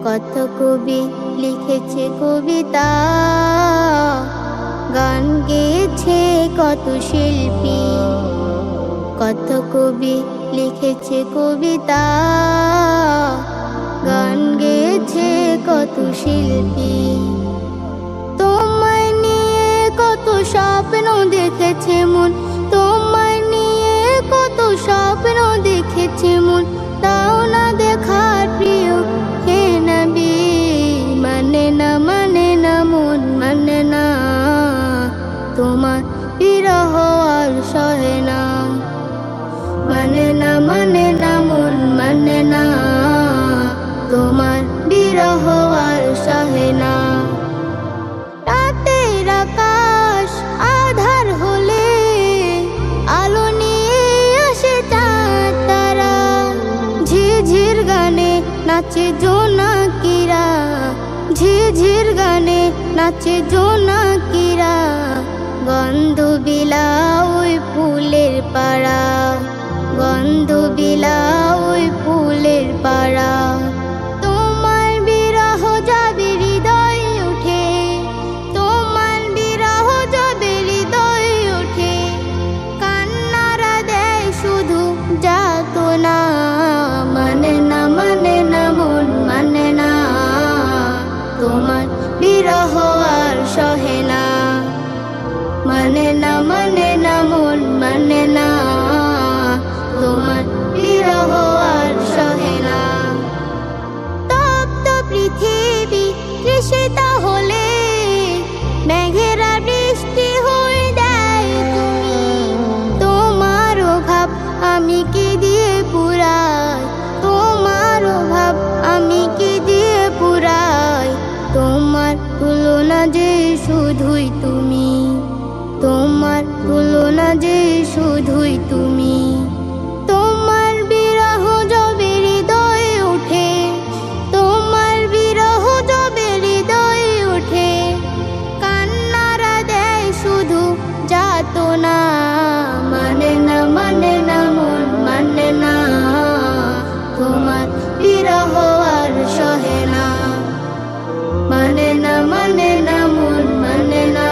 কত কবি লিখেছে কবিতা, গান গেয়েছে কত শিল্পী। কত কবি লিখেছে কবিতা, গান গেয়েছে কত শিল্পী। তোমায় নিয়ে কত স্বপ্ন দেখেছে মন, তোমায় নিয়ে কত স্বপ্ন দেখেছে মন। তাও না দেখার প্রিয় হে নবী, মানে না মন মানে না, তোমার বিরহ আর সহে না। মানে না মন মানে না, তোমার বিরহ আর সহে না। রাতের আকাশ আধার হলে আলো নিয়ে আসে চাঁদ তারা, ঝিঝির গানে নাচে জোনাকিরা, ঝিঝির গানে নাচে জোনাকিরা। গন্ধ বিলা ওই ফুলের পাড়া, গন্ধ বিলা ওই ফুলের পাড়া। তোমার বিরহ যাবে হৃদয় উঠে, তোমার বিরহ যাবে হৃদয় উঠে। কান্নারা দেয় শুধু যাতনা, মানে না মন মানে না, তোমার বিরহ আর সহে না। মানে না মন মানে না, তোমার বিরহ আর সহে না। তপ্ত পৃথিবী তৃষিত হলে মেঘেরা বৃষ্টি হয়ে দেয় তুমি। তোমার অভাব আমি কি দিয়ে পুরাই, তোমার অভাব আমি কি দিয়ে পুরাই। তোমার তুলনা যে শুধুই তুমি, তোমার তুলনা যে শুধুই তুমি। তোমার বিরহ যবে হৃদয়ে ওঠে, তোমার বিরহ যবে হৃদয়ে ওঠে। কান্নারা দেয় শুধু যাতনা, মানে না মন মানে না, তোমার বিরহ আর সহে না। মানে না মন মানে না,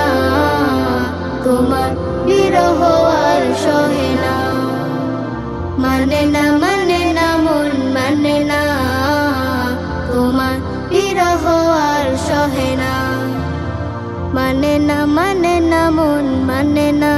তোমার বিরহ আর সহে না। মানে না মন মানে না, তোমার বিরহ আর সহে না। মানে না মন মানে না,